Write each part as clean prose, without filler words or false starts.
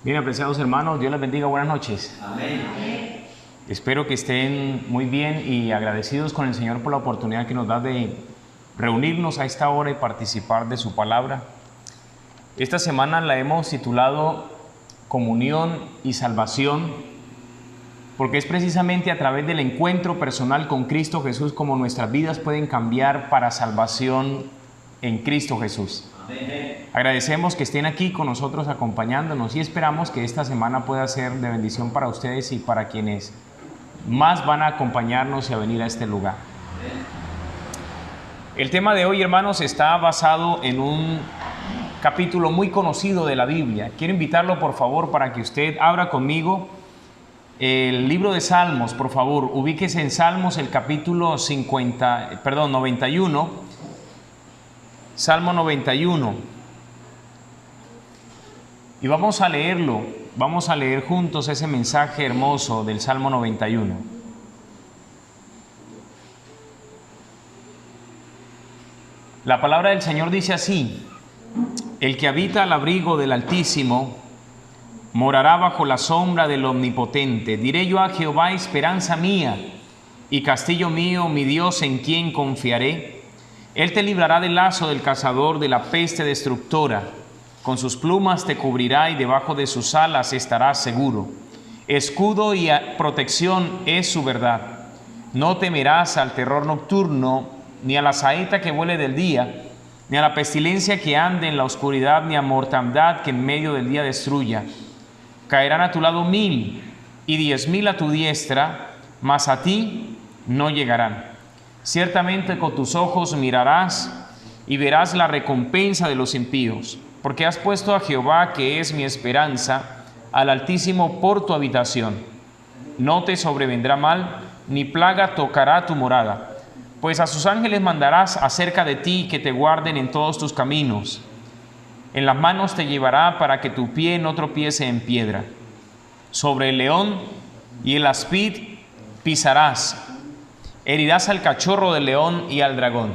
Bien, apreciados hermanos, Dios les bendiga, buenas noches. Amén. Espero que estén muy bien y agradecidos con el Señor por la oportunidad que nos da de reunirnos a esta hora y participar de su palabra. Esta semana la hemos titulado Comunión y Salvación, porque es precisamente a través del encuentro personal con Cristo Jesús como nuestras vidas pueden cambiar para salvación en Cristo Jesús. Amén. Agradecemos que estén aquí con nosotros acompañándonos y esperamos que esta semana pueda ser de bendición para ustedes y para quienes más van a acompañarnos y a venir a este lugar. El tema de hoy, hermanos, está basado en un capítulo muy conocido de la Biblia. Quiero invitarlo, por favor, para que usted abra conmigo el libro de Salmos, por favor. Ubíquese en Salmos, el capítulo 91, Salmo 91. Y vamos a leerlo, vamos a leer juntos ese mensaje hermoso del Salmo 91. La palabra del Señor dice así: el que habita al abrigo del Altísimo morará bajo la sombra del Omnipotente. Diré yo a Jehová, esperanza mía y castillo mío, mi Dios, en quien confiaré. Él te librará del lazo del cazador, de la peste destructora. Con sus plumas te cubrirá y debajo de sus alas estarás seguro. Escudo y protección es su verdad. No temerás al terror nocturno, ni a la saeta que vuele del día, ni a la pestilencia que ande en la oscuridad, ni a mortandad que en medio del día destruya. Caerán a tu lado 1000 y 10,000 a tu diestra, mas a ti no llegarán. Ciertamente con tus ojos mirarás y verás la recompensa de los impíos, porque has puesto a Jehová, que es mi esperanza, al Altísimo por tu habitación. No te sobrevendrá mal, ni plaga tocará tu morada, pues a sus ángeles mandarás acerca de ti, que te guarden en todos tus caminos. En las manos te llevará para que tu pie no tropiece en piedra. Sobre el león y el aspid pisarás. Herirás al cachorro del león y al dragón.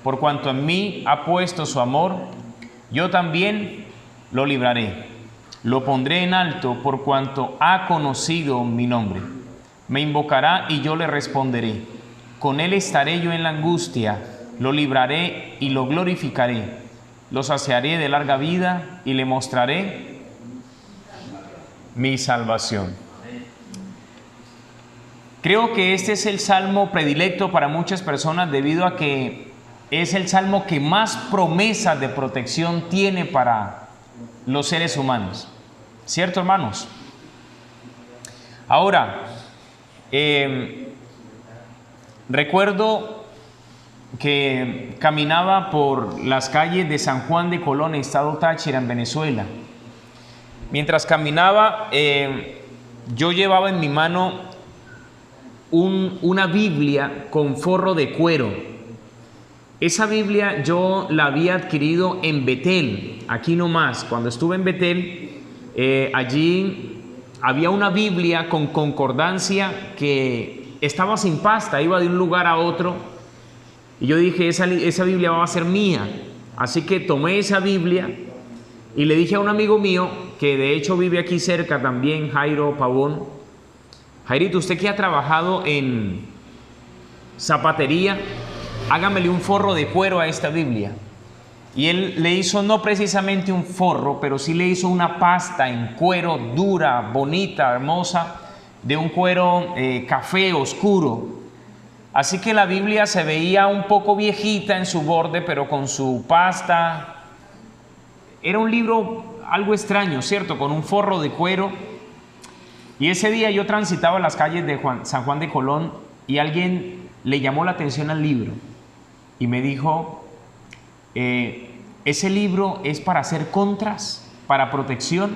Por cuanto en mí ha puesto su amor, yo también lo libraré. Lo pondré en alto por cuanto ha conocido mi nombre. Me invocará y yo le responderé. Con él estaré yo en la angustia. Lo libraré y lo glorificaré. Lo saciaré de larga vida y le mostraré mi salvación. Creo que este es el salmo predilecto para muchas personas debido a que es el salmo que más promesas de protección tiene para los seres humanos. ¿Cierto, hermanos? Ahora, recuerdo que caminaba por las calles de San Juan de Colón, estado Táchira, en Venezuela. Mientras caminaba, yo llevaba en mi mano una Biblia con forro de cuero. Esa Biblia yo la había adquirido en Betel, aquí nomás. Cuando estuve en Betel, allí había una Biblia con concordancia que estaba sin pasta, iba de un lugar a otro. Y yo dije, esa Biblia va a ser mía. Así que tomé esa Biblia y le dije a un amigo mío, que de hecho vive aquí cerca también, Jairo Pavón: Jairito, usted que ha trabajado en zapatería, hágamele un forro de cuero a esta Biblia. Y él le hizo no precisamente un forro, pero sí le hizo una pasta en cuero dura, bonita, hermosa, de un cuero café oscuro. Así que la Biblia se veía un poco viejita en su borde, pero con su pasta. Era un libro algo extraño, ¿cierto? Con un forro de cuero. Y ese día yo transitaba las calles de San Juan de Colón y alguien le llamó la atención al libro y me dijo, ¿ese libro es para hacer contras, para protección?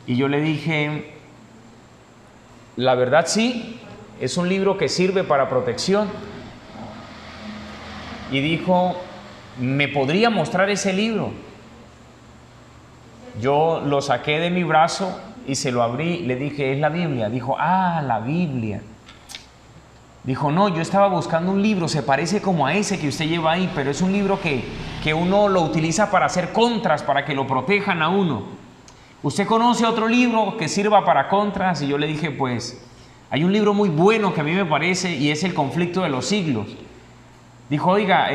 Y yo le dije, la verdad sí, es un libro que sirve para protección. Y dijo, ¿me podría mostrar ese libro? Yo lo saqué de mi brazo y se lo abrí, le dije, es la Biblia. Dijo, la Biblia. Dijo, no, yo estaba buscando un libro, se parece como a ese que usted lleva ahí, pero es un libro que uno lo utiliza para hacer contras, para que lo protejan a uno. ¿usted conoce otro libro que sirva para contras? Y yo le dije, pues, hay un libro muy bueno que a mí me parece y es El conflicto de los siglos. Dijo, oiga,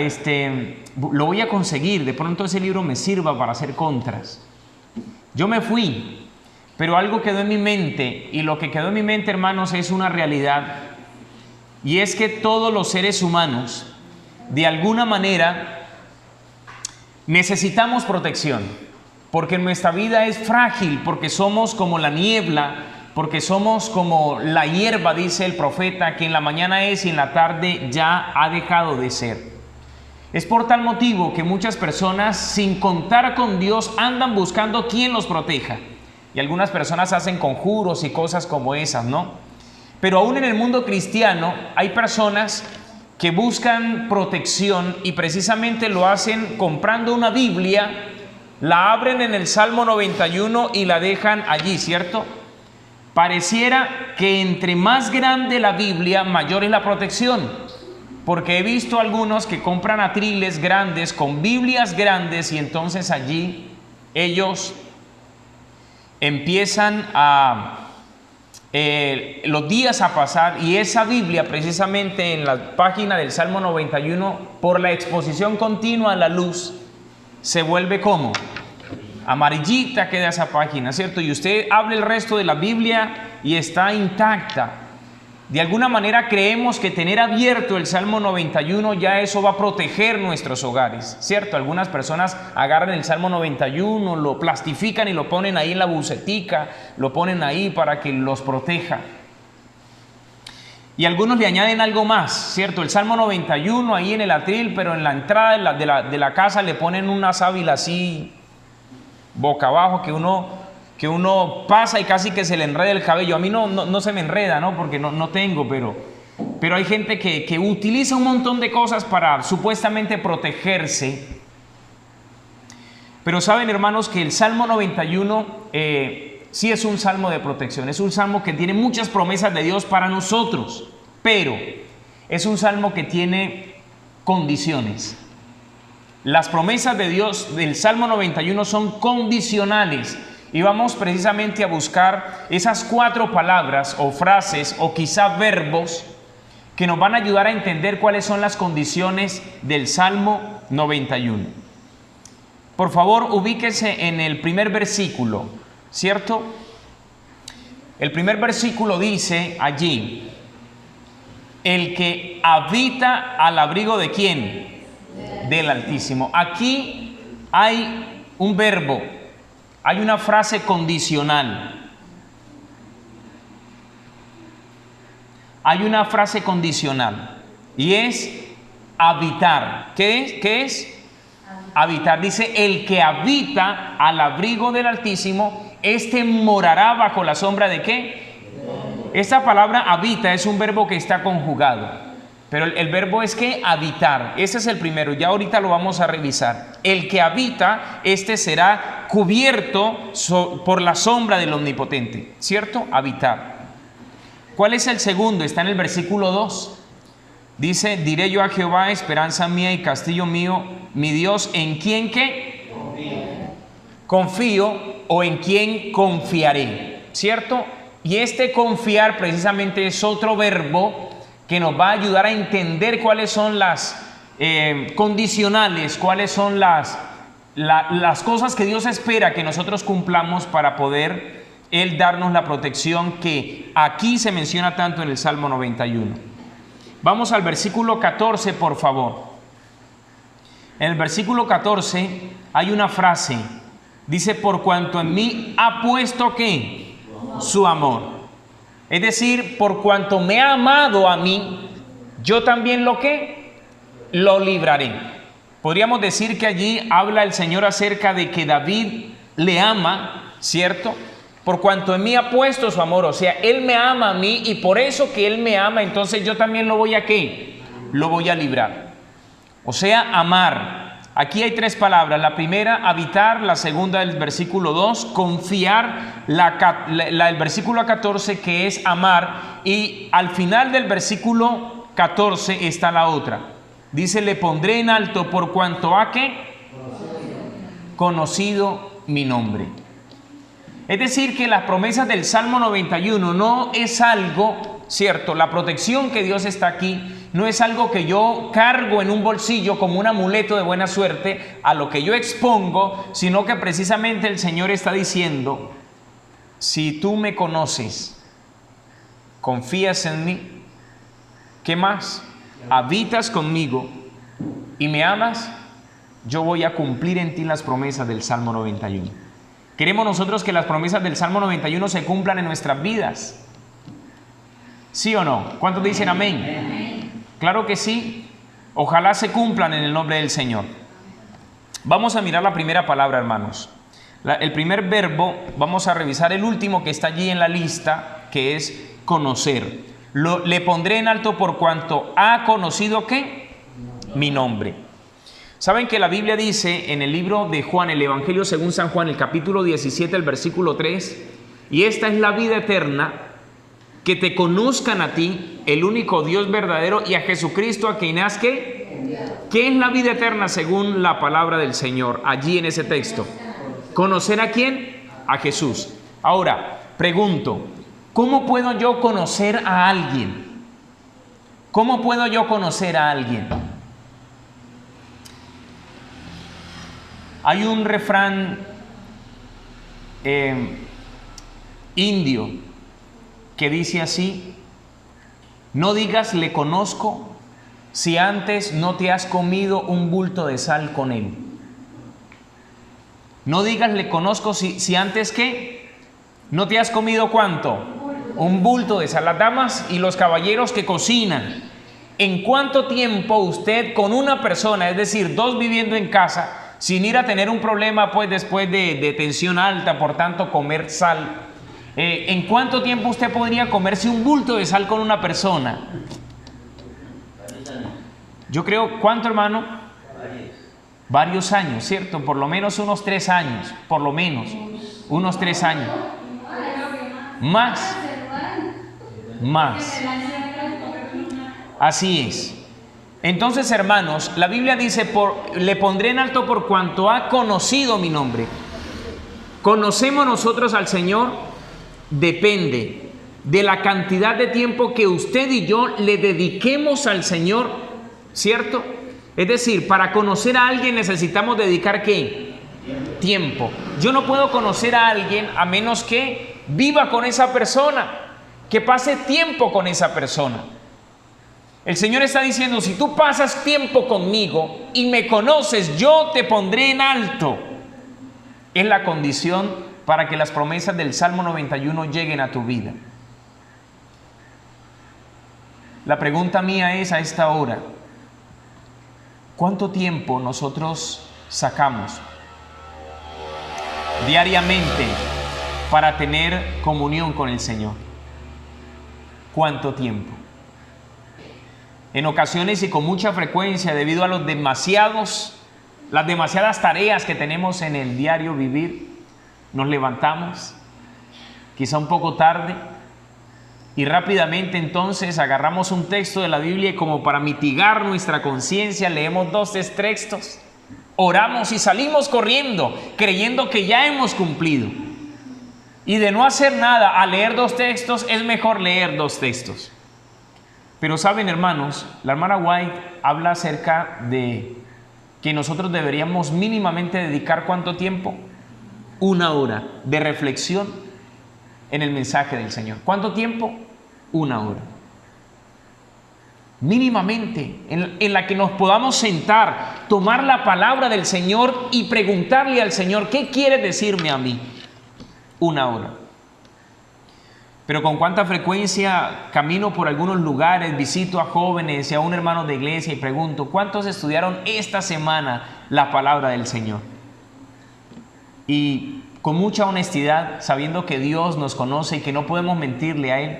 lo voy a conseguir, de pronto ese libro me sirva para hacer contras. Yo me fui, pero algo quedó en mi mente, y lo que quedó en mi mente, hermanos, es una realidad, y es que todos los seres humanos, de alguna manera, necesitamos protección, porque nuestra vida es frágil, porque somos como la niebla, porque somos como la hierba, dice el profeta, que en la mañana es y en la tarde ya ha dejado de ser. Es por tal motivo que muchas personas, sin contar con Dios, andan buscando quien los proteja. Y algunas personas hacen conjuros y cosas como esas, ¿no? Pero aún en el mundo cristiano hay personas que buscan protección y precisamente lo hacen comprando una Biblia, la abren en el Salmo 91 y la dejan allí, ¿cierto? Pareciera que entre más grande la Biblia, mayor es la protección. Porque he visto algunos que compran atriles grandes con Biblias grandes y entonces allí ellos empiezan los días a pasar y esa Biblia precisamente en la página del Salmo 91 por la exposición continua a la luz se vuelve como amarillita, queda esa página, ¿cierto? Y usted abre el resto de la Biblia y está intacta. De alguna manera creemos que tener abierto el Salmo 91 ya eso va a proteger nuestros hogares, ¿cierto? Algunas personas agarran el Salmo 91, lo plastifican y lo ponen ahí en la bucetica, lo ponen ahí para que los proteja. Y algunos le añaden algo más, ¿cierto? El Salmo 91 ahí en el atril, pero en la entrada de la casa le ponen una sábila así boca abajo que uno pasa y casi que se le enreda el cabello. A mí no se me enreda, ¿no? Porque no tengo, pero hay gente que utiliza un montón de cosas para supuestamente protegerse. Pero saben, hermanos, que el Salmo 91 sí es un salmo de protección. Es un salmo que tiene muchas promesas de Dios para nosotros, pero es un salmo que tiene condiciones. Las promesas de Dios del Salmo 91 son condicionales. Y vamos precisamente a buscar esas 4 palabras o frases o quizá verbos que nos van a ayudar a entender cuáles son las condiciones del Salmo 91. Por favor, ubíquese en el primer versículo, ¿cierto? El primer versículo dice allí, el que habita al abrigo ¿de quién? Del Altísimo. Aquí hay un verbo. Hay una frase condicional. Hay una frase condicional y es habitar. ¿Qué es? Habitar. Dice, el que habita al abrigo del Altísimo, este morará bajo la sombra ¿de qué? Esta palabra habita es un verbo que está conjugado. Pero el verbo es que habitar, ese es el primero, ya ahorita lo vamos a revisar. El que habita, este será cubierto por la sombra del Omnipotente, ¿cierto? Habitar. ¿Cuál es el segundo? Está en el versículo 2. Dice, diré yo a Jehová, esperanza mía y castillo mío, mi Dios, ¿en quién qué? Confío o en quién confiaré, ¿cierto? Y este confiar precisamente es otro verbo que nos va a ayudar a entender cuáles son las condicionales, cuáles son las cosas que Dios espera que nosotros cumplamos para poder Él darnos la protección que aquí se menciona tanto en el Salmo 91. Vamos al versículo 14, por favor. En el versículo 14 hay una frase, dice, por cuanto en mí ha puesto ¿qué? Su amor. Es decir, por cuanto me ha amado a mí, yo también lo libraré. Podríamos decir que allí habla el Señor acerca de que David le ama, ¿cierto? Por cuanto en mí ha puesto su amor, o sea, Él me ama a mí y por eso que Él me ama, entonces yo también lo voy a ¿qué? Lo voy a librar. O sea, amar. Aquí hay 3 palabras. La primera, habitar. La segunda, el versículo 2, confiar. El versículo 14, que es amar. Y al final del versículo 14 está la otra. Dice, le pondré en alto por cuanto ha ¿qué? Conocido mi nombre. Es decir, que las promesas del Salmo 91 no es algo, cierto, la protección que Dios está aquí, no es algo que yo cargo en un bolsillo como un amuleto de buena suerte a lo que yo expongo, sino que precisamente el Señor está diciendo, si tú me conoces, confías en mí, ¿qué más? Habitas conmigo y me amas, yo voy a cumplir en ti las promesas del Salmo 91. Queremos nosotros que las promesas del Salmo 91 se cumplan en nuestras vidas. ¿Sí o no? ¿Cuántos dicen amén? Amén. Claro que sí. Ojalá se cumplan en el nombre del Señor. Vamos a mirar la primera palabra, hermanos. El primer verbo, vamos a revisar el último que está allí en la lista, que es conocer. Le pondré en alto por cuanto ha conocido, ¿qué? Mi nombre. ¿Saben que la Biblia dice en el libro de Juan, el Evangelio según San Juan, el capítulo 17, el versículo 3, y esta es la vida eterna, que te conozcan a ti, el único Dios verdadero, y a Jesucristo a quien has ¿qué? ¿Qué es la vida eterna según la palabra del Señor? Allí en ese texto. ¿Conocer a quién? A Jesús. Ahora, pregunto, ¿cómo puedo yo conocer a alguien? ¿Cómo puedo yo conocer a alguien? Hay un refrán indio que dice así: no digas le conozco si antes no te has comido un bulto de sal con él. No digas le conozco si antes ¿qué? No te has comido ¿cuánto? Un bulto de sal. Las damas y los caballeros que cocinan, ¿en cuánto tiempo usted con una persona, es decir, dos viviendo en casa, sin ir a tener un problema pues después de tensión alta, por tanto comer sal, ¿en cuánto tiempo usted podría comerse un bulto de sal con una persona? Yo creo, ¿cuánto, hermano? Varios años, ¿cierto? Por lo menos unos 3 años, por lo menos unos 3 años. Más. Así es. Entonces, hermanos, la Biblia dice, le pondré en alto por cuanto ha conocido mi nombre. ¿Conocemos nosotros al Señor? Depende de la cantidad de tiempo que usted y yo le dediquemos al Señor, ¿cierto? Es decir, para conocer a alguien necesitamos dedicar ¿qué? Tiempo. Yo no puedo conocer a alguien a menos que viva con esa persona, que pase tiempo con esa persona. El Señor está diciendo, si tú pasas tiempo conmigo y me conoces, yo te pondré en alto. Es la condición para que las promesas del Salmo 91 lleguen a tu vida. La pregunta mía es a esta hora, ¿cuánto tiempo nosotros sacamos diariamente para tener comunión con el Señor? ¿Cuánto tiempo? En ocasiones y con mucha frecuencia, debido a las demasiadas tareas que tenemos en el diario vivir, nos levantamos, quizá un poco tarde, y rápidamente entonces agarramos un texto de la Biblia y como para mitigar nuestra conciencia, leemos 2, 3 textos, oramos y salimos corriendo, creyendo que ya hemos cumplido. Y de no hacer nada a leer 2 textos, es mejor leer 2 textos. Pero saben, hermanos, la hermana White habla acerca de que nosotros deberíamos mínimamente dedicar ¿cuánto tiempo? 1 hora de reflexión en el mensaje del Señor. ¿Cuánto tiempo? 1 hora. Mínimamente, en la que nos podamos sentar, tomar la palabra del Señor y preguntarle al Señor, ¿qué quiere decirme a mí? 1 hora. Pero con cuánta frecuencia camino por algunos lugares, visito a jóvenes y a un hermano de iglesia y pregunto, ¿cuántos estudiaron esta semana la palabra del Señor? Y con mucha honestidad, sabiendo que Dios nos conoce y que no podemos mentirle a Él,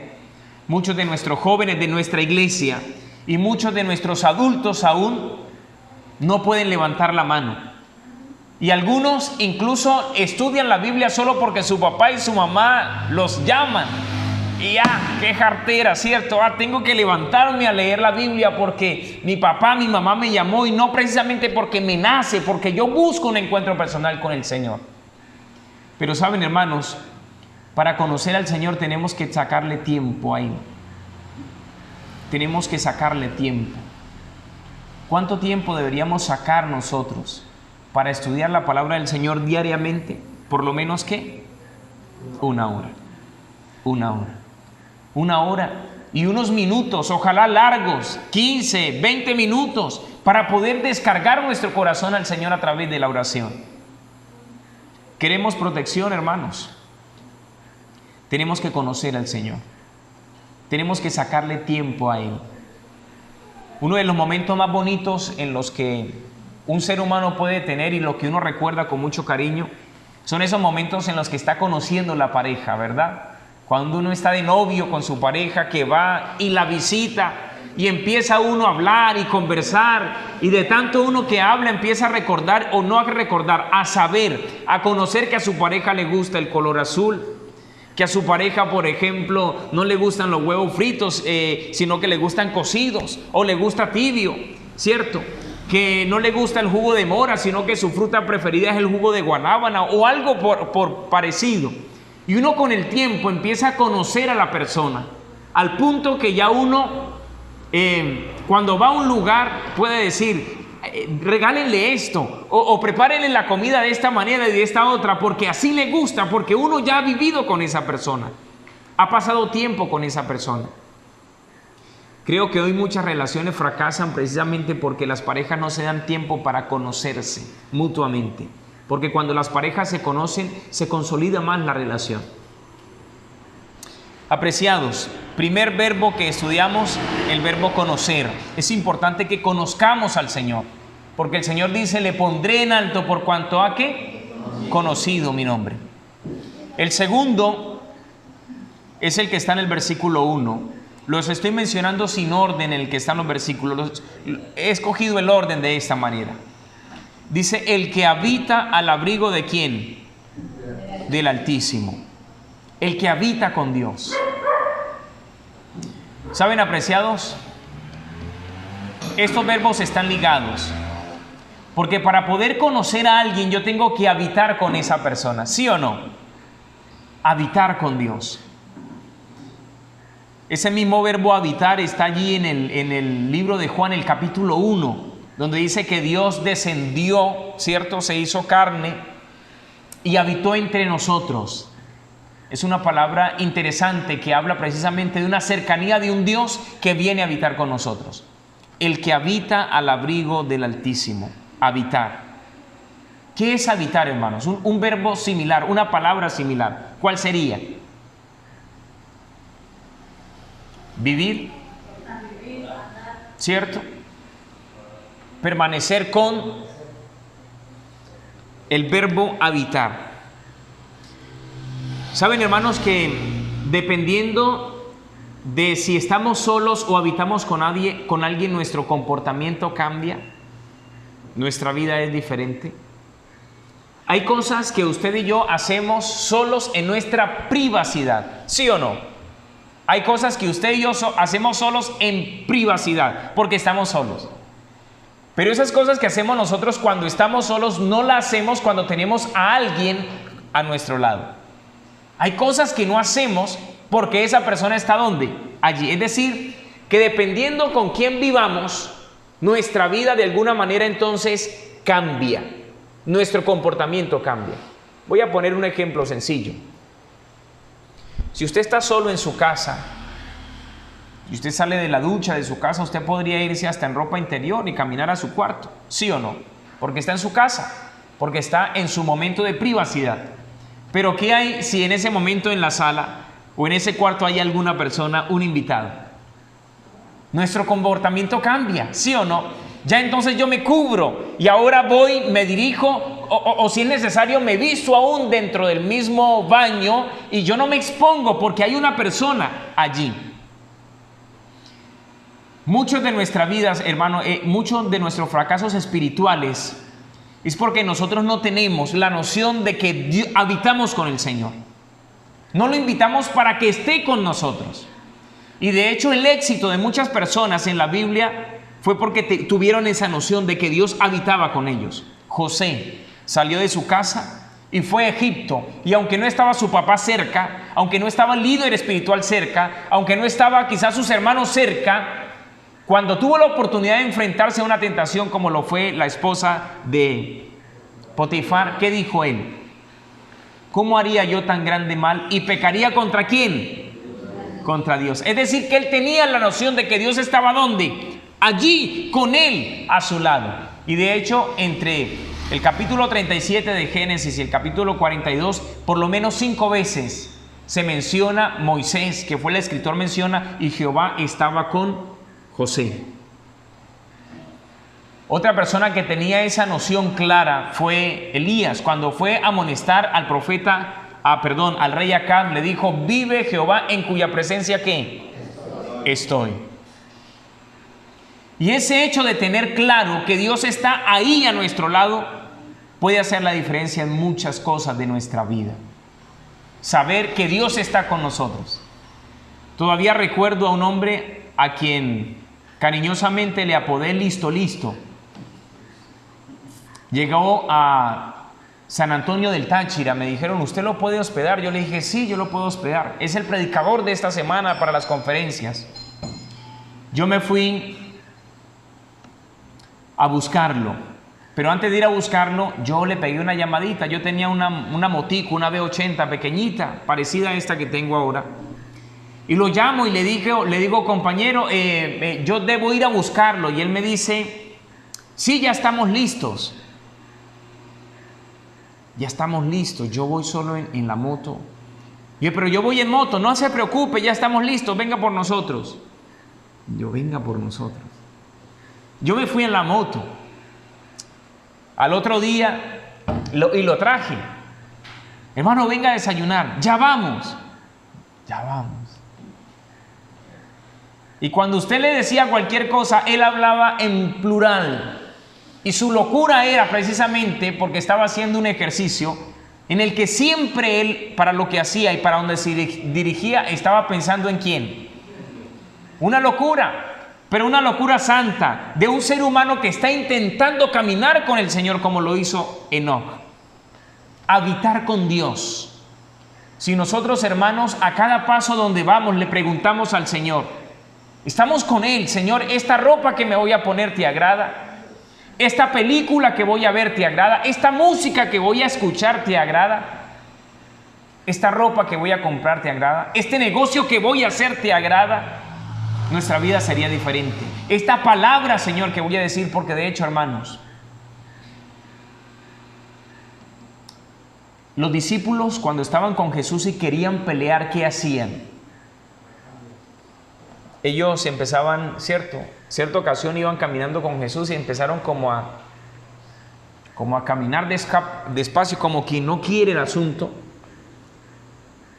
muchos de nuestros jóvenes de nuestra iglesia y muchos de nuestros adultos aún no pueden levantar la mano. Y algunos incluso estudian la Biblia solo porque su papá y su mamá los llaman. Y qué jartera, ¿cierto? Tengo que levantarme a leer la Biblia porque mi papá, mi mamá me llamó, y no precisamente porque me nace, porque yo busco un encuentro personal con el Señor. Pero saben, hermanos, Para conocer al Señor tenemos que sacarle tiempo a Él. Tenemos que sacarle tiempo. ¿Cuánto tiempo deberíamos sacar nosotros para estudiar la palabra del Señor diariamente? Por lo menos, ¿qué? 1 hora. 1 hora. 1 hora y unos minutos, ojalá largos, 15, 20 minutos, para poder descargar nuestro corazón al Señor a través de la oración. Queremos protección, hermanos. Tenemos que conocer al Señor. Tenemos que sacarle tiempo a Él. Uno de los momentos más bonitos en los que un ser humano puede tener y lo que uno recuerda con mucho cariño son esos momentos en los que está conociendo la pareja, ¿verdad? Cuando uno está de novio con su pareja, que va y la visita y empieza uno a hablar y conversar, y de tanto uno que habla empieza a recordar, o no a recordar, a saber, a conocer que a su pareja le gusta el color azul, que a su pareja, por ejemplo, no le gustan los huevos fritos, sino que le gustan cocidos, o le gusta tibio, ¿cierto? Que no le gusta el jugo de mora, sino que su fruta preferida es el jugo de guanábana, o algo por parecido. Y uno con el tiempo empieza a conocer a la persona, al punto que ya uno, cuando va a un lugar, puede decir, regálenle esto, o prepárenle la comida de esta manera y de esta otra, porque así le gusta, porque uno ya ha vivido con esa persona, ha pasado tiempo con esa persona. Creo que hoy muchas relaciones fracasan precisamente porque las parejas no se dan tiempo para conocerse mutuamente, porque cuando las parejas se conocen, se consolida más la relación. Apreciados, primer verbo que estudiamos, el verbo conocer. Es importante que conozcamos al Señor, porque el Señor dice, le pondré en alto por cuanto ha ¿qué? Conocido mi nombre. El segundo es el que está en el versículo 1. Los estoy mencionando sin orden en el que están los versículos. He escogido el orden de esta manera. Dice, el que habita al abrigo ¿de quién? Del Altísimo. El que habita con Dios. ¿Saben, apreciados? Estos verbos están ligados. Porque para poder conocer a alguien yo tengo que habitar con esa persona. ¿Sí o no? Habitar con Dios. Ese mismo verbo habitar está allí en el libro de Juan, el capítulo 1, donde dice que Dios descendió, ¿cierto? Se hizo carne y habitó entre nosotros. Es una palabra interesante que habla precisamente de una cercanía de un Dios que viene a habitar con nosotros. El que habita al abrigo del Altísimo. Habitar. ¿Qué es habitar, hermanos? Un verbo similar, una palabra similar. ¿Cuál sería? Vivir, ¿cierto? Permanecer con el verbo habitar. Saben, hermanos, que dependiendo de si estamos solos o habitamos con alguien, nuestro comportamiento cambia, nuestra vida es diferente. Hay cosas que usted y yo hacemos solos en nuestra privacidad, ¿sí o no? Hay cosas que usted y yo hacemos solos en privacidad, porque estamos solos. Pero esas cosas que hacemos nosotros cuando estamos solos, no las hacemos cuando tenemos a alguien a nuestro lado. Hay cosas que no hacemos porque esa persona está ¿dónde? Allí. Es decir, que dependiendo con quién vivamos, nuestra vida de alguna manera entonces cambia. Nuestro comportamiento cambia. Voy a poner un ejemplo sencillo. Si usted está solo en su casa y usted sale de la ducha de su casa, usted podría irse hasta en ropa interior y caminar a su cuarto, ¿sí o no? Porque está en su casa, porque está en su momento de privacidad. Pero ¿qué hay si en ese momento en la sala o en ese cuarto hay alguna persona, un invitado? Nuestro comportamiento cambia, ¿sí o no? Ya entonces yo me cubro y ahora voy, me dirijo o si es necesario me visto aún dentro del mismo baño y yo no me expongo porque hay una persona allí. Muchos de nuestras vidas, hermano, muchos de nuestros fracasos espirituales es porque nosotros no tenemos la noción de que habitamos con el Señor. No lo invitamos para que esté con nosotros. Y de hecho el éxito de muchas personas en la Biblia fue porque tuvieron esa noción de que Dios habitaba con ellos. José salió de su casa y fue a Egipto. Y aunque no estaba su papá cerca, aunque no estaba el líder espiritual cerca, aunque no estaba quizás sus hermanos cerca, cuando tuvo la oportunidad de enfrentarse a una tentación como lo fue la esposa de Potifar, ¿qué dijo él? ¿Cómo haría yo tan grande mal y pecaría contra quién? Contra Dios. Es decir, que él tenía la noción de que Dios estaba ¿dónde? Allí, con él, a su lado. Y de hecho, entre el capítulo 37 de Génesis y el capítulo 42, por lo menos 5 veces se menciona Moisés, que fue el escritor, menciona, y Jehová estaba con José. Otra persona que tenía esa noción clara fue Elías. Cuando fue a amonestar al al rey Acab, le dijo: vive Jehová en cuya presencia ¿qué? Estoy. Y ese hecho de tener claro que Dios está ahí a nuestro lado puede hacer la diferencia en muchas cosas de nuestra vida. Saber que Dios está con nosotros. Todavía recuerdo a un hombre a quien cariñosamente le apodé Listo Listo. Llegó a San Antonio del Táchira, me dijeron: ¿usted lo puede hospedar? Yo le dije: sí, yo lo puedo hospedar. Es el predicador de esta semana para las conferencias. Yo me fui a buscarlo, pero antes de ir a buscarlo, yo le pegué una llamadita. Yo tenía una motico, una B80 pequeñita, parecida a esta que tengo ahora. Y lo llamo y le digo: compañero, yo debo ir a buscarlo. Y él me dice: sí, ya estamos listos. Ya estamos listos, yo voy solo en la moto. Yo: pero yo voy en moto. No se preocupe, ya estamos listos, venga por nosotros. Yo: venga por nosotros. Yo me fui en la moto. Al otro día lo traje. Hermano, venga a desayunar. Ya vamos. Ya vamos. Y cuando usted le decía cualquier cosa, él hablaba en plural. Y su locura era precisamente porque estaba haciendo un ejercicio en el que siempre él, para lo que hacía y para donde se dirigía, estaba pensando en quién. Una locura, pero una locura santa, de un ser humano que está intentando caminar con el Señor como lo hizo Enoc. Habitar con Dios. Si nosotros, hermanos, a cada paso donde vamos le preguntamos al Señor, estamos con Él: Señor, ¿esta ropa que me voy a poner te agrada? ¿Esta película que voy a ver te agrada? ¿Esta música que voy a escuchar te agrada? ¿Esta ropa que voy a comprar te agrada? ¿Este negocio que voy a hacer te agrada? Nuestra vida sería diferente. Esta palabra, Señor, que voy a decir, porque de hecho, hermanos, los discípulos cuando estaban con Jesús y querían pelear, ¿qué hacían? Ellos empezaban, cierta ocasión iban caminando con Jesús y empezaron como a caminar despacio, como quien no quiere el asunto.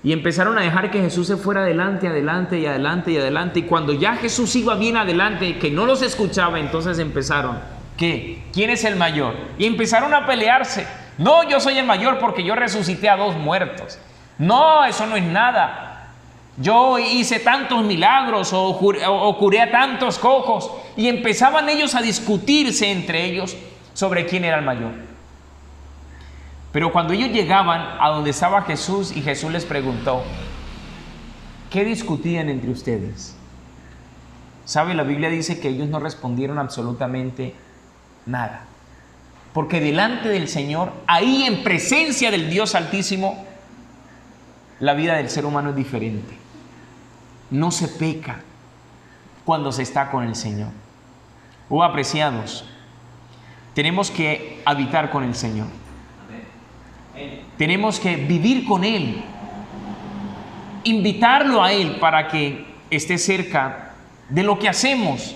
Y empezaron a dejar que Jesús se fuera adelante, adelante y adelante y adelante. Y cuando ya Jesús iba bien adelante, que no los escuchaba, entonces empezaron: ¿qué? ¿Quién es el mayor? Y empezaron a pelearse. No, yo soy el mayor porque yo resucité a 2 muertos. No, eso no es nada. Yo hice tantos milagros o curé a tantos cojos. Y empezaban ellos a discutirse entre ellos sobre quién era el mayor. Pero cuando ellos llegaban a donde estaba Jesús y Jesús les preguntó: ¿qué discutían entre ustedes? ¿Sabe? La Biblia dice que ellos no respondieron absolutamente nada. Porque delante del Señor, ahí en presencia del Dios Altísimo, la vida del ser humano es diferente. No se peca cuando se está con el Señor. Oh, apreciados, tenemos que habitar con el Señor. Tenemos que vivir con Él, invitarlo a Él para que esté cerca de lo que hacemos,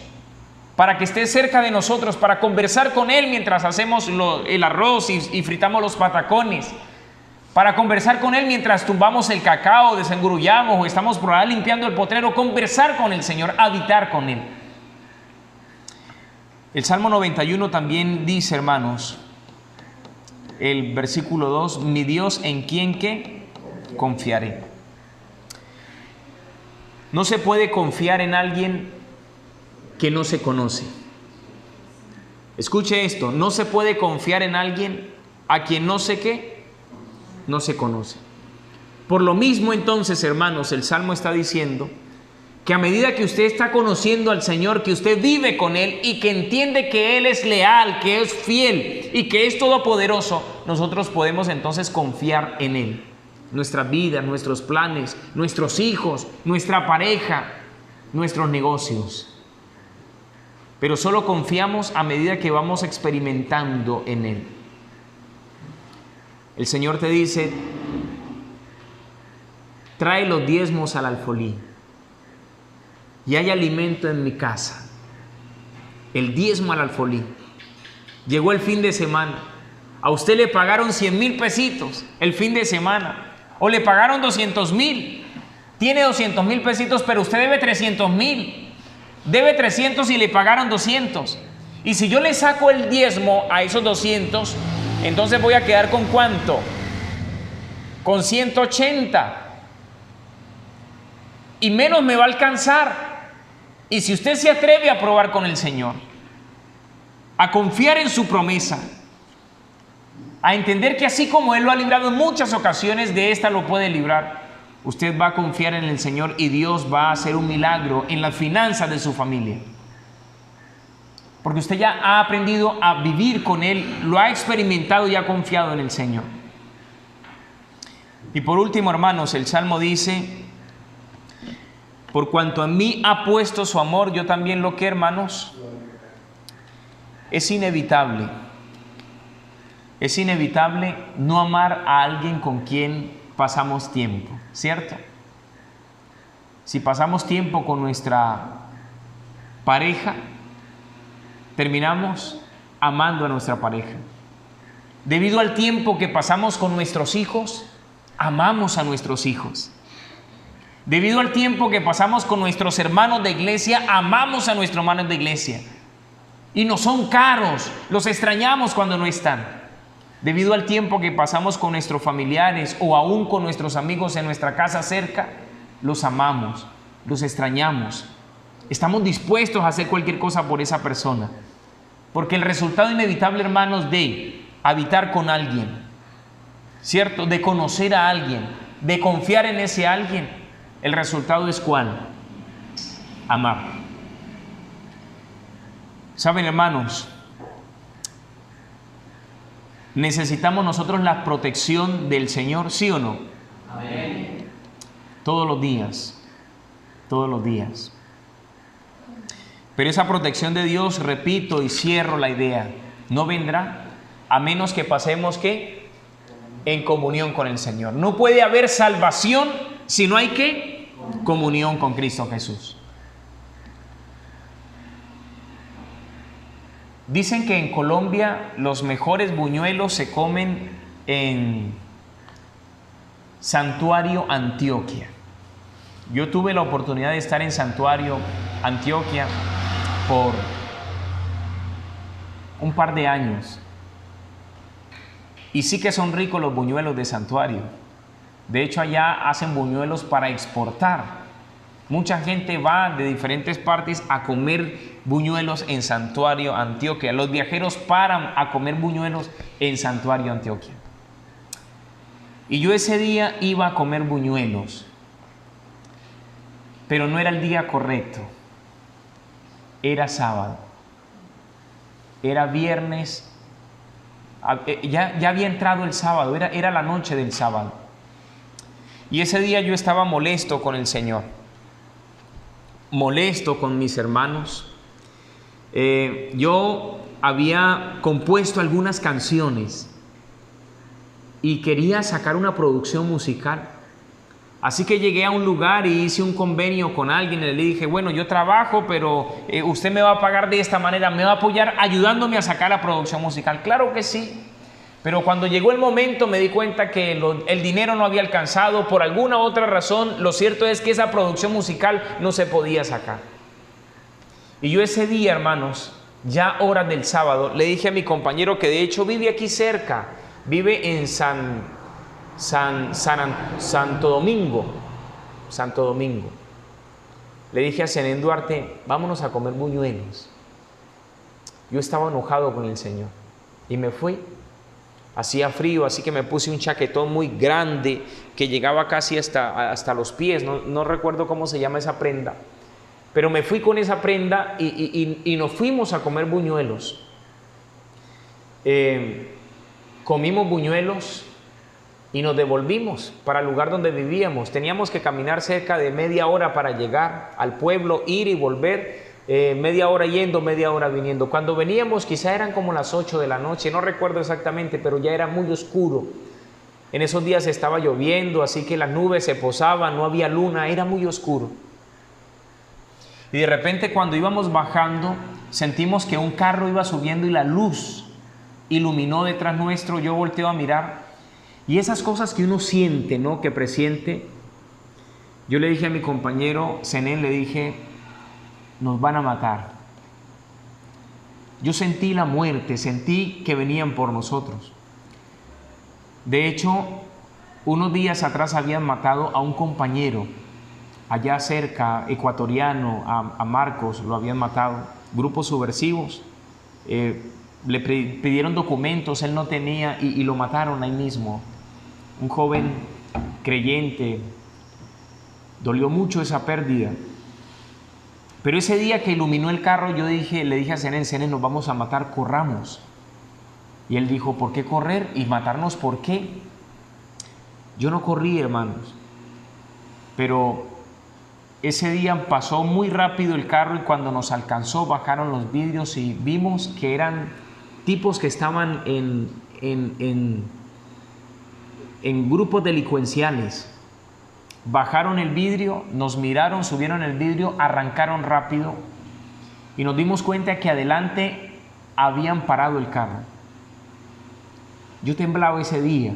para que esté cerca de nosotros, para conversar con Él mientras hacemos el arroz y fritamos los patacones, para conversar con Él mientras tumbamos el cacao, desengrullamos o estamos por ahí limpiando el potrero. Conversar con el Señor, habitar con Él. El Salmo 91 también dice, hermanos, el versículo 2: mi Dios, en quien ¿qué? Confiaré. No se puede confiar en alguien que no se conoce. Escuche esto: no se puede confiar en alguien a quien no se ¿qué? no se conoce. Por lo mismo, entonces, hermanos, el Salmo está diciendo que a medida que usted está conociendo al Señor, que usted vive con Él y que entiende que Él es leal, que es fiel y que es todopoderoso, nosotros podemos entonces confiar en Él. Nuestra vida, nuestros planes, nuestros hijos, nuestra pareja, nuestros negocios. Pero solo confiamos a medida que vamos experimentando en Él. El Señor te dice: trae los diezmos al alfolí y hay alimento en mi casa. El diezmo al alfolí. Llegó el fin de semana. A usted le pagaron 100,000 pesitos el fin de semana. O le pagaron 200,000. Tiene 200,000 pesitos, pero usted debe 300,000. Debe 300 y le pagaron 200. Y si yo le saco el diezmo a esos 200, entonces voy a quedar ¿con cuánto? Con 180. Y menos me va a alcanzar. Y si usted se atreve a probar con el Señor, a confiar en su promesa, a entender que así como Él lo ha librado en muchas ocasiones, de esta lo puede librar, usted va a confiar en el Señor y Dios va a hacer un milagro en las finanzas de su familia. Porque usted ya ha aprendido a vivir con Él, lo ha experimentado y ha confiado en el Señor. Y por último, hermanos, el Salmo dice: por cuanto en mí ha puesto su amor, yo también lo que, hermanos, es inevitable. Es inevitable no amar a alguien con quien pasamos tiempo, ¿cierto? Si pasamos tiempo con nuestra pareja, terminamos amando a nuestra pareja. Debido al tiempo que pasamos con nuestros hijos, amamos a nuestros hijos. Debido al tiempo que pasamos con nuestros hermanos de iglesia, amamos a nuestros hermanos de iglesia. Y nos son caros, los extrañamos cuando no están. Debido al tiempo que pasamos con nuestros familiares o aún con nuestros amigos en nuestra casa cerca, los amamos, los extrañamos. Estamos dispuestos a hacer cualquier cosa por esa persona. Porque el resultado inevitable, hermanos, de habitar con alguien, ¿cierto? De conocer a alguien, de confiar en ese alguien, el resultado es ¿cuál? Amar. ¿Saben, hermanos? ¿Necesitamos nosotros la protección del Señor, sí o no? Amén. Todos los días, todos los días. Pero esa protección de Dios, repito y cierro la idea, no vendrá a menos que pasemos ¿qué? En comunión con el Señor. No puede haber salvación si no hay ¿qué? Comunión con Cristo Jesús. Dicen que en Colombia los mejores buñuelos se comen en Santuario Antioquia. Yo tuve la oportunidad de estar en Santuario Antioquia por un par de años. Y sí que son ricos los buñuelos de Santuario. De hecho, allá hacen buñuelos para exportar. Mucha gente va de diferentes partes a comer buñuelos en Santuario Antioquia. Los viajeros paran a comer buñuelos en Santuario Antioquia. Y yo ese día iba a comer buñuelos, pero no era el día correcto. Era sábado. Era viernes. Ya había entrado el sábado. Era la noche del sábado. Y ese día yo estaba molesto con el Señor. Molesto con mis hermanos. Yo había compuesto algunas canciones y quería sacar una producción musical. Así que llegué a un lugar y hice un convenio con alguien y le dije: bueno, yo trabajo, pero usted me va a pagar de esta manera, me va a apoyar ayudándome a sacar la producción musical. Claro que sí. Pero cuando llegó el momento me di cuenta que el dinero no había alcanzado por alguna otra razón. Lo cierto es que esa producción musical no se podía sacar. Y yo ese día, hermanos, ya horas del sábado, le dije a mi compañero, que de hecho vive aquí cerca, vive en Santo Domingo. Le dije a Zenén Duarte: vámonos a comer buñuelos. Yo estaba enojado con el Señor y me fui. hacía frío, así que me puse un chaquetón muy grande que llegaba casi hasta los pies, no recuerdo cómo se llama esa prenda, pero me fui con esa prenda y nos fuimos a comer buñuelos. Comimos buñuelos y nos devolvimos para el lugar donde vivíamos. Teníamos que caminar cerca de media hora para llegar al pueblo, ir y volver, media hora yendo, media hora viniendo. Cuando veníamos quizá eran como las 8 de la noche, no recuerdo exactamente, pero ya era muy oscuro. En esos días estaba lloviendo, así que las nubes se posaban, no había luna, era muy oscuro. Y de repente cuando íbamos bajando, sentimos que un carro iba subiendo y la luz iluminó detrás nuestro. Yo volteo a mirar y esas cosas que uno siente, ¿no?, que presiente. Yo le dije a mi compañero Zenén, le dije, nos van a matar. Yo sentí la muerte, sentí que venían por nosotros. De hecho, unos días atrás habían matado a un compañero allá cerca, ecuatoriano, a Marcos, lo habían matado, grupos subversivos. Le pidieron documentos, él no tenía y lo mataron ahí mismo. Un joven creyente. Dolió mucho esa pérdida. Pero ese día que iluminó el carro, le dije a Zenén, nos vamos a matar, corramos. Y él dijo, ¿por qué correr y matarnos? ¿Por qué? Yo no corrí, hermanos, pero ese día pasó muy rápido el carro y cuando nos alcanzó bajaron los vidrios y vimos que eran tipos que estaban en grupos delincuenciales. Bajaron el vidrio, nos miraron, subieron el vidrio, arrancaron rápido y nos dimos cuenta que adelante habían parado el carro. Yo temblaba ese día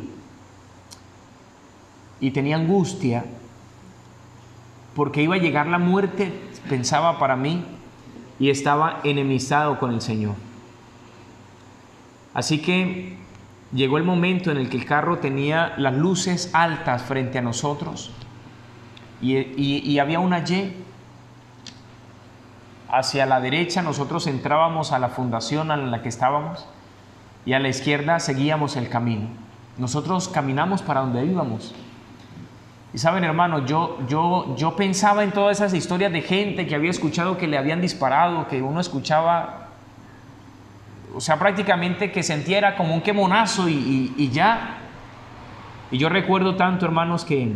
y tenía angustia porque iba a llegar la muerte, pensaba para mí, y estaba enemistado con el Señor. Así que llegó el momento en el que el carro tenía las luces altas frente a nosotros y había una Y. Hacia la derecha nosotros entrábamos a la fundación en la que estábamos y a la izquierda seguíamos el camino. Nosotros caminamos para donde íbamos. Y saben, hermanos, yo pensaba en todas esas historias de gente que había escuchado que le habían disparado, que uno escuchaba, o sea, prácticamente que sentía era como un quemonazo y ya. Y yo recuerdo tanto, hermanos, que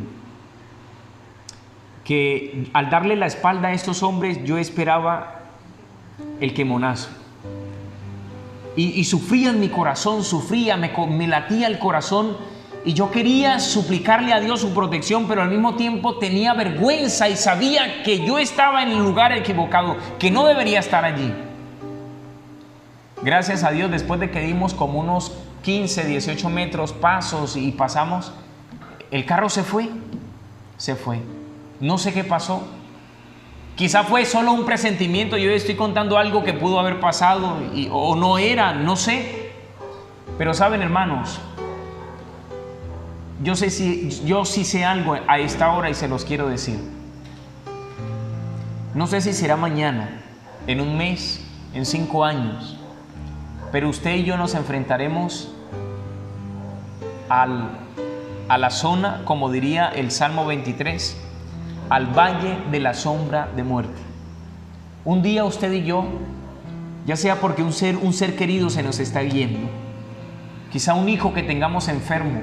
al darle la espalda a estos hombres yo esperaba el quemonazo. Y sufría en mi corazón, me latía el corazón y yo quería suplicarle a Dios su protección, pero al mismo tiempo tenía vergüenza y sabía que yo estaba en el lugar equivocado, que no debería estar allí. Gracias a Dios, después de que dimos como unos 15, 18 metros pasos y pasamos, el carro se fue. No sé qué pasó. Quizá fue solo un presentimiento. Yo estoy contando algo que pudo haber pasado o no era, no sé. Pero saben, hermanos, yo sí sé algo a esta hora y se los quiero decir. No sé si será mañana, en un mes, en 5 años, pero usted y yo nos enfrentaremos a la zona, como diría el Salmo 23, al valle de la sombra de muerte. Un día usted y yo, ya sea porque un ser querido se nos está yendo, quizá un hijo que tengamos enfermo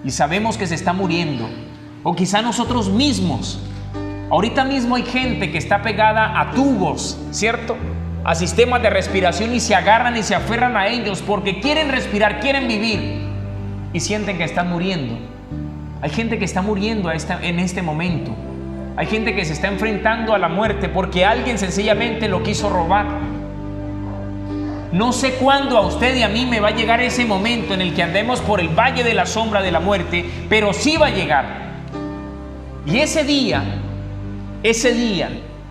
y sabemos que se está muriendo, o quizá nosotros mismos. Ahorita mismo hay gente que está pegada a tubos, ¿cierto?, a sistemas de respiración y se agarran y se aferran a ellos porque quieren respirar, quieren vivir y sienten que están muriendo. Hay gente que está muriendo en este momento. Hay gente que se está enfrentando a la muerte porque alguien sencillamente lo quiso robar. No sé cuándo a usted y a mí me va a llegar ese momento en el que andemos por el valle de la sombra de la muerte, pero sí va a llegar. Y ese día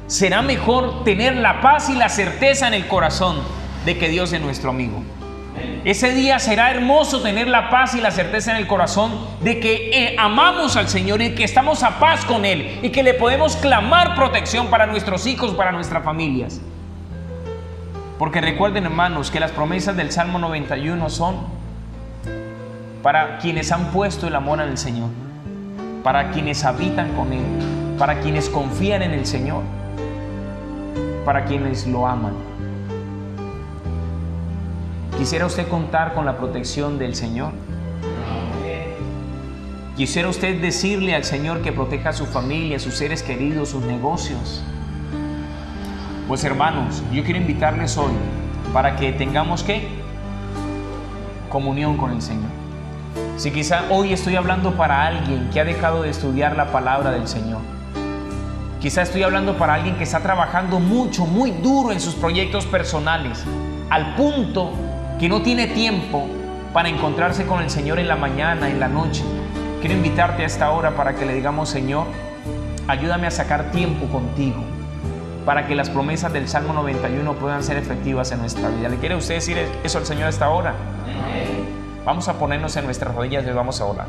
será mejor tener la paz y la certeza en el corazón de que Dios es nuestro amigo. Ese día será hermoso tener la paz y la certeza en el corazón de que amamos al Señor y que estamos a paz con Él y que le podemos clamar protección para nuestros hijos, para nuestras familias. Porque recuerden, hermanos, que las promesas del Salmo 91 son para quienes han puesto el amor en el Señor, para quienes habitan con Él, para quienes confían en el Señor, para quienes lo aman. ¿Quisiera usted contar con la protección del Señor? ¿Quisiera usted decirle al Señor que proteja a su familia, a sus seres queridos, sus negocios? Pues hermanos, yo quiero invitarles hoy para que tengamos ¿qué? Comunión con el Señor. Si quizá hoy estoy hablando para alguien que ha dejado de estudiar la palabra del Señor, quizá estoy hablando para alguien que está trabajando mucho, muy duro en sus proyectos personales, al punto que no tiene tiempo para encontrarse con el Señor en la mañana, en la noche. Quiero invitarte a esta hora para que le digamos: Señor, ayúdame a sacar tiempo contigo, para que las promesas del Salmo 91 puedan ser efectivas en nuestra vida. ¿Le quiere usted decir eso al Señor a esta hora? Vamos a ponernos en nuestras rodillas y vamos a orar.